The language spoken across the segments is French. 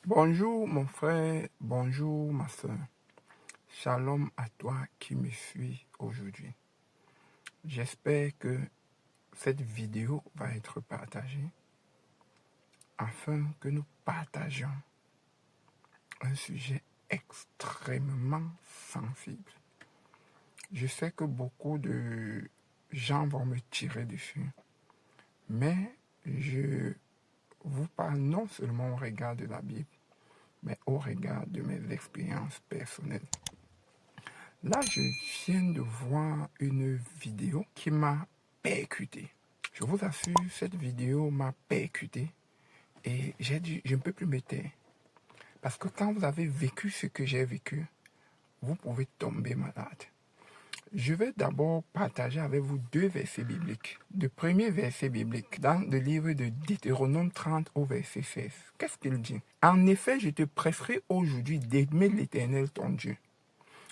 Bonjour mon frère, bonjour ma soeur. Shalom à toi qui me suis aujourd'hui. J'espère que cette vidéo va être partagée afin que nous partagions un sujet extrêmement sensible. Je sais que beaucoup de gens vont me tirer dessus, mais je vous parle non seulement au regard de la Bible, mais au regard de mes expériences personnelles. Là, je viens de voir une vidéo qui m'a percuté. Je vous assure, cette vidéo m'a percuté et j'ai dit, je ne peux plus me taire. Parce que quand vous avez vécu ce que j'ai vécu, vous pouvez tomber malade. Je vais d'abord partager avec vous deux versets bibliques. Le premier verset biblique, dans le livre de Deutéronome 30 au verset 16. Qu'est-ce qu'il dit? En effet, je te presserai aujourd'hui d'aimer l'Éternel ton Dieu,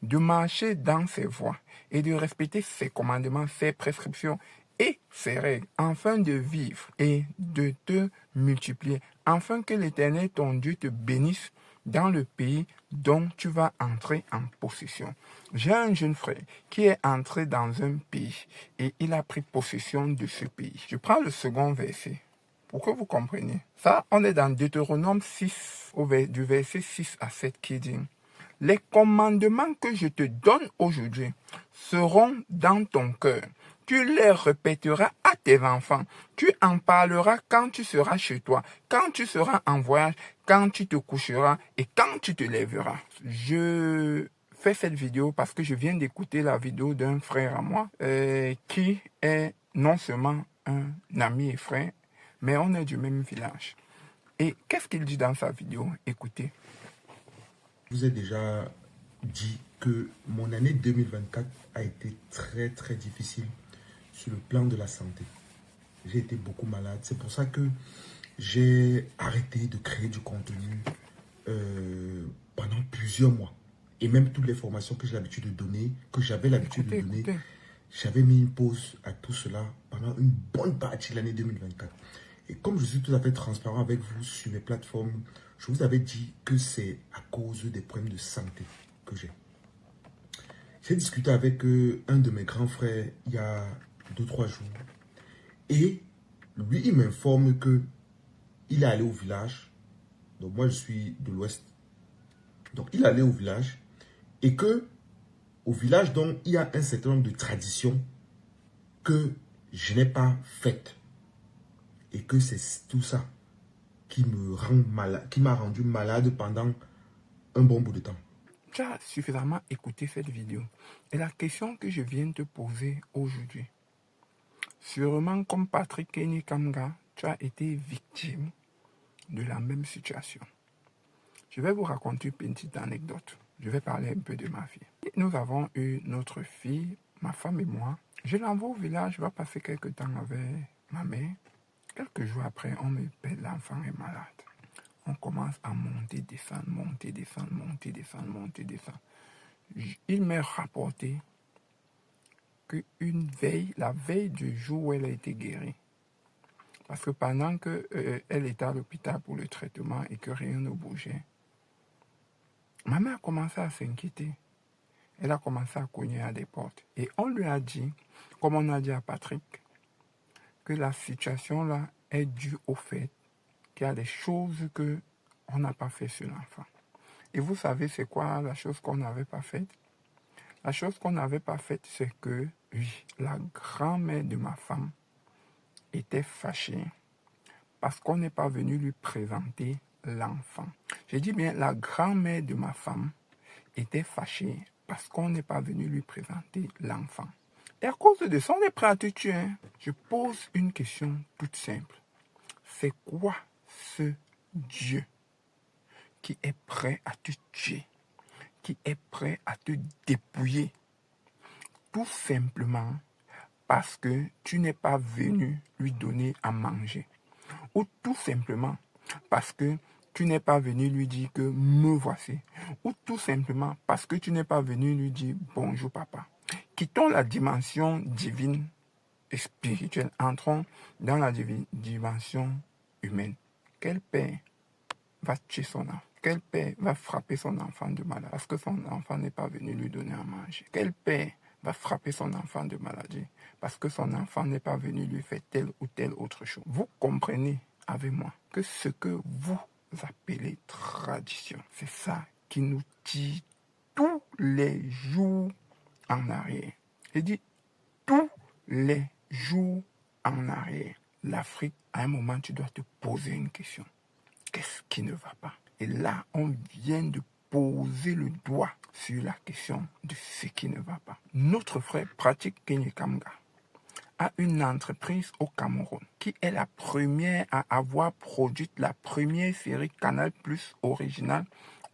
de marcher dans ses voies et de respecter ses commandements, ses prescriptions et ses règles, afin de vivre et de te multiplier, afin que l'Éternel, ton Dieu, te bénisse dans le pays dont tu vas entrer en possession. J'ai un jeune frère qui est entré dans un pays et il a pris possession de ce pays. Je prends le second verset pour que vous compreniez. Ça, on est dans Deutéronome 6, du verset 6 à 7 qui dit: les commandements que je te donne aujourd'hui seront dans ton cœur. Tu les répéteras à tes enfants. Tu en parleras quand tu seras chez toi, quand tu seras en voyage, quand tu te coucheras et quand tu te lèveras. Je fais cette vidéo parce que je viens d'écouter la vidéo d'un frère à moi qui est non seulement un ami et frère, mais on est du même village. Et qu'est-ce qu'il dit dans sa vidéo? Écoutez. Je vous ai déjà dit que mon année 2024 a été très très difficile sur le plan de la santé. J'ai été beaucoup malade. C'est pour ça que j'ai arrêté de créer du contenu pendant plusieurs mois. Et même toutes les formations que j'ai l'habitude de donner, que j'avais l'habitude de donner, j'avais mis une pause à tout cela pendant une bonne partie de l'année 2024. Et comme je suis tout à fait transparent avec vous sur mes plateformes, je vous avais dit que c'est à cause des problèmes de santé que j'ai. J'ai discuté avec un de mes grands frères il y a 2-3 jours. Et lui, il m'informe que il est allé au village. Donc moi, je suis de l'Ouest. Donc il est allé au village. Et que au village, donc, il y a un certain nombre de traditions que je n'ai pas faites. Et que c'est tout ça qui me rend malade, qui m'a rendu malade pendant un bon bout de temps. Tu as suffisamment écouté cette vidéo. Et la question que je viens de te poser aujourd'hui, sûrement comme Patrick Kenny Kamga, tu as été victime de la même situation. Je vais vous raconter une petite anecdote. Je vais parler un peu de ma vie. Nous avons eu notre fille, ma femme et moi. Je l'envoie au village, je vais passer quelques temps avec ma mère. Quelques jours après, on me pète, l'enfant est malade. On commence à monter, descendre, monter, descendre, monter, descendre, monter, descendre. Il m'est rapporté qu'une veille, la veille du jour où elle a été guérie, parce que pendant qu'elle était à l'hôpital pour le traitement et que rien ne bougeait, ma mère a commencé à s'inquiéter. Elle a commencé à cogner à des portes. Et on lui a dit, comme on a dit à Patrick, que la situation là est due au fait qu'il y a des choses qu'on n'a pas fait sur l'enfant. Et vous savez c'est quoi la chose qu'on n'avait pas faite? La chose qu'on n'avait pas faite, c'est que oui, la grand-mère de ma femme était fâchée parce qu'on n'est pas venu lui présenter l'enfant. J'ai dit bien, la grand-mère de ma femme était fâchée parce qu'on n'est pas venu lui présenter l'enfant. Et à cause de ça, on est prêt à te tuer. Je pose une question toute simple. C'est quoi ce Dieu qui est prêt à te tuer, qui est prêt à te dépouiller, tout simplement parce que tu n'es pas venu lui donner à manger, ou tout simplement parce que tu n'es pas venu lui dire que me voici, ou tout simplement parce que tu n'es pas venu lui dire bonjour papa. Quittons la dimension divine et spirituelle, entrons dans la dimension humaine. Quel père va tuer son enfant? Quel père va frapper son enfant de maladie parce que son enfant n'est pas venu lui donner à manger? Quel père va frapper son enfant de maladie parce que son enfant n'est pas venu lui faire telle ou telle autre chose? Vous comprenez avec moi que ce que vous appelez tradition, c'est ça qui nous tire tous les jours en arrière. Je dis tous les jours en arrière. L'Afrique, à un moment, tu dois te poser une question. Qu'est-ce qui ne va pas? Et là, on vient de poser le doigt sur la question de ce qui ne va pas. Notre frère Pratique Kenyekanga a une entreprise au Cameroun qui est la première à avoir produit la première série Canal Plus originale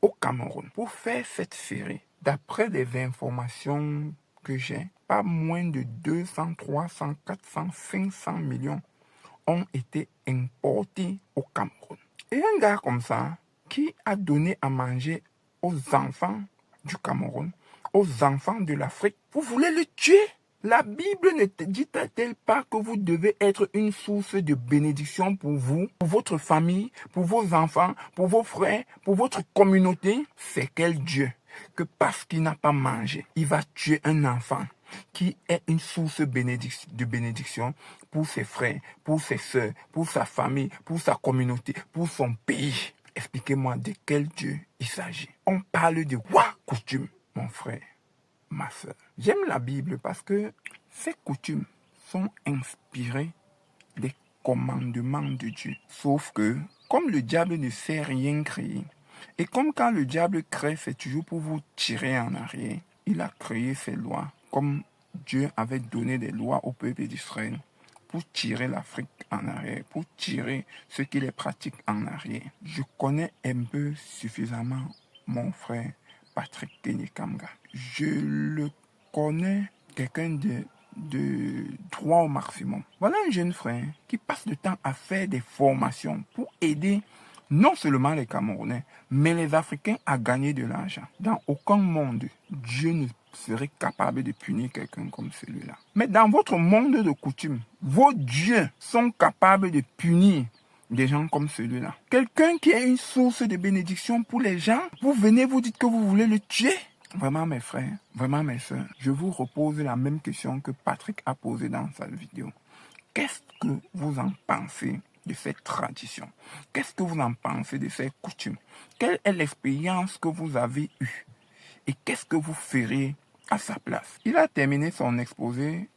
au Cameroun. Pour faire cette série, d'après les informations que j'ai, pas moins de 200, 300, 400, 500 millions ont été importés au Cameroun. Et un gars comme ça, qui a donné à manger aux enfants du Cameroun, aux enfants de l'Afrique, vous voulez le tuer? La Bible ne te dit-elle pas que vous devez être une source de bénédiction pour vous, pour votre famille, pour vos enfants, pour vos frères, pour votre communauté? C'est quel Dieu que parce qu'il n'a pas mangé, il va tuer un enfant qui est une source de bénédiction pour ses frères, pour ses soeurs, pour sa famille, pour sa communauté, pour son pays? Expliquez-moi de quel Dieu il s'agit. On parle de quoi coutume, mon frère, ma soeur? J'aime la Bible parce que ces coutumes sont inspirées des commandements de Dieu. Sauf que, comme le diable ne sait rien créer, et comme quand le diable crée, c'est toujours pour vous tirer en arrière, il a créé ces lois, comme Dieu avait donné des lois au peuple d'Israël, pour tirer l'Afrique en arrière, pour tirer ceux qui les pratiquent en arrière. Je connais un peu suffisamment mon frère Patrick Kenyekanga. Je le connais quelqu'un de droit au maximum. Voilà un jeune frère qui passe le temps à faire des formations pour aider non seulement les Camerounais, mais les Africains à gagner de l'argent. Dans aucun monde, Dieu ne serait capable de punir quelqu'un comme celui-là. Mais dans votre monde de coutume, vos dieux sont capables de punir des gens comme celui-là. Quelqu'un qui est une source de bénédiction pour les gens, vous venez, vous dites que vous voulez le tuer? Vraiment mes frères, vraiment mes soeurs, je vous repose la même question que Patrick a posée dans sa vidéo. Qu'est-ce que vous en pensez de cette tradition? Qu'est-ce que vous en pensez de ces coutumes? Quelle est l'expérience que vous avez eue? Et qu'est-ce que vous ferez à sa place? Il a terminé son exposé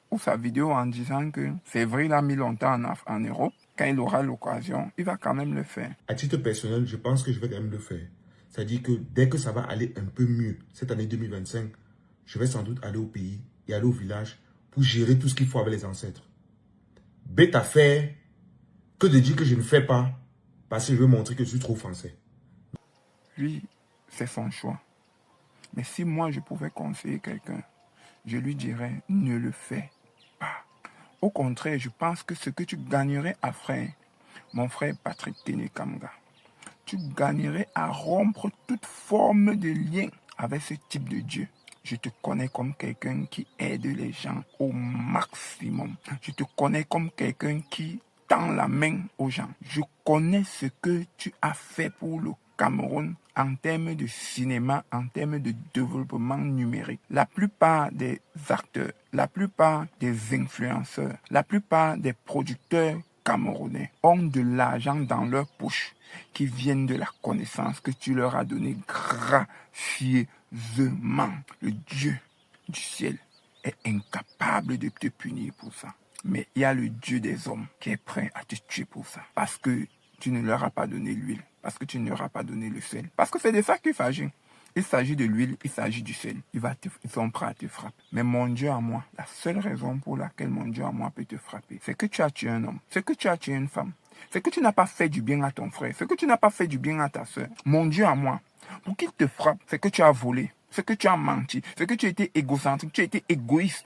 ou sa vidéo en disant que c'est vrai, il a mis longtemps en Europe. Quand il aura l'occasion, il va quand même le faire. À titre personnel, je pense que je vais quand même le faire. C'est-à-dire que dès que ça va aller un peu mieux, cette année 2025, je vais sans doute aller au pays et aller au village pour gérer tout ce qu'il faut avec les ancêtres. Bête à faire que de dire que je ne fais pas parce que je veux montrer que je suis trop français. Lui, c'est son choix. Mais si moi je pouvais conseiller quelqu'un, je lui dirais ne le fais pas. Au contraire, je pense que ce que tu gagnerais à faire, mon frère Patrick Kenyekanga, tu gagnerais à rompre toute forme de lien avec ce type de Dieu. Je te connais comme quelqu'un qui aide les gens au maximum. Je te connais comme quelqu'un qui tend la main aux gens. Je connais ce que tu as fait pour le Cameroun en termes de cinéma, en termes de développement numérique. La plupart des acteurs, la plupart des influenceurs, la plupart des producteurs camerounais ont de l'argent dans leur poche qui viennent de la connaissance que tu leur as donnée gracieusement. Le Dieu du ciel est incapable de te punir pour ça. Mais il y a le Dieu des hommes qui est prêt à te tuer pour ça. Parce que tu ne leur as pas donné l'huile. Parce que tu ne leur as pas donné le sel. Parce que c'est de ça qu'il s'agit. Il s'agit de l'huile, il s'agit du sel. Ils sont prêts à te frapper. Mais mon Dieu à moi, la seule raison pour laquelle mon Dieu à moi peut te frapper, c'est que tu as tué un homme, c'est que tu as tué une femme, c'est que tu n'as pas fait du bien à ton frère, c'est que tu n'as pas fait du bien à ta soeur. Mon Dieu à moi, pour qu'il te frappe, c'est que tu as volé, c'est que tu as menti, c'est que tu as été égocentrique, tu as été égoïste.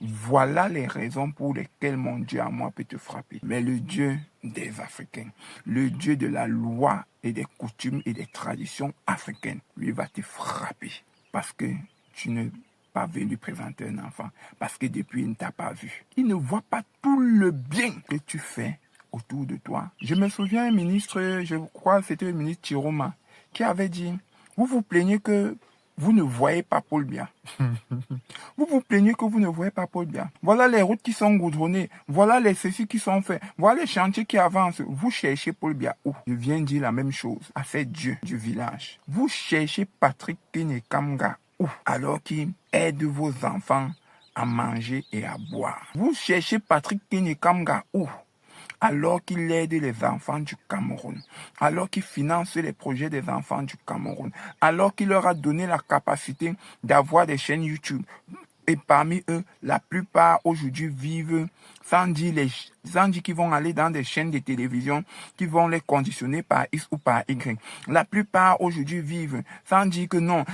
Voilà les raisons pour lesquelles mon Dieu à moi peut te frapper. Mais le Dieu des Africains, le Dieu de la loi et des coutumes et des traditions africaines, lui va te frapper. Parce que tu n'es pas venu présenter un enfant. Parce que depuis, il ne t'a pas vu. Il ne voit pas tout le bien que tu fais autour de toi. Je me souviens, un ministre, je crois que c'était le ministre Chiroma, qui avait dit, vous vous plaignez que vous ne voyez pas Paul Biya. Vous vous plaignez que vous ne voyez pas Paul Biya. Voilà les routes qui sont goudronnées. Voilà les ceci qui sont faits. Voilà les chantiers qui avancent. Vous cherchez Paul Biya où? Je viens dire la même chose à ces dieux du village. Vous cherchez Patrick Kenekamga où? Alors qu'il aide vos enfants à manger et à boire. Vous cherchez Patrick Kenekamga où? Alors qu'il aide les enfants du Cameroun, alors qu'il finance les projets des enfants du Cameroun, alors qu'il leur a donné la capacité d'avoir des chaînes YouTube. Et parmi eux, la plupart aujourd'hui vivent sans dire qu'ils vont aller dans des chaînes de télévision qui vont les conditionner par X ou par Y. La plupart aujourd'hui vivent sans dire que non.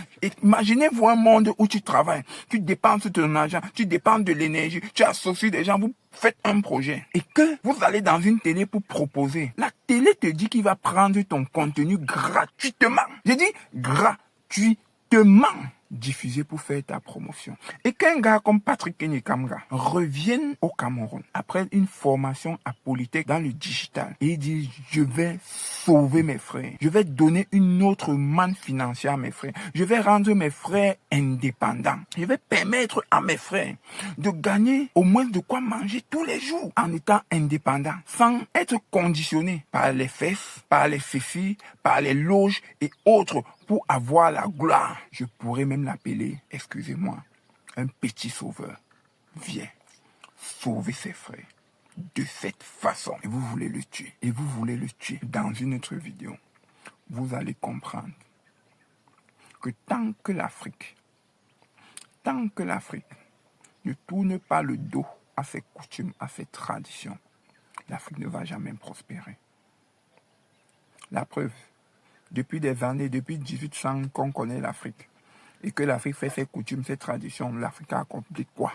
Imaginez-vous un monde où tu travailles, tu dépenses ton argent, tu dépenses de l'énergie, tu associes des gens, vous faites un projet et que vous allez dans une télé pour proposer. La télé te dit qu'il va prendre ton contenu gratuitement. J'ai dit gratuitement. Diffusé pour faire ta promotion. Et qu'un gars comme Patrick Kenekamga revienne au Cameroun après une formation à Polytech dans le digital et il dit je vais sauver mes frères, je vais donner une autre manne financière à mes frères, je vais rendre mes frères indépendants, je vais permettre à mes frères de gagner au moins de quoi manger tous les jours en étant indépendants, sans être conditionnés par les fesses, par les ceci, par les loges et autres pour avoir la gloire. Je pourrais même l'appeler, excusez-moi, un petit sauveur. Viens sauver ses frères de cette façon. Et vous voulez le tuer. Et vous voulez le tuer. Dans une autre vidéo, vous allez comprendre que tant que l'Afrique ne tourne pas le dos à ses coutumes, à ses traditions, l'Afrique ne va jamais prospérer. La preuve, depuis des années, depuis 1800 qu'on connaît l'Afrique, et que l'Afrique fait ses coutumes, ses traditions, l'Afrique a accompli quoi?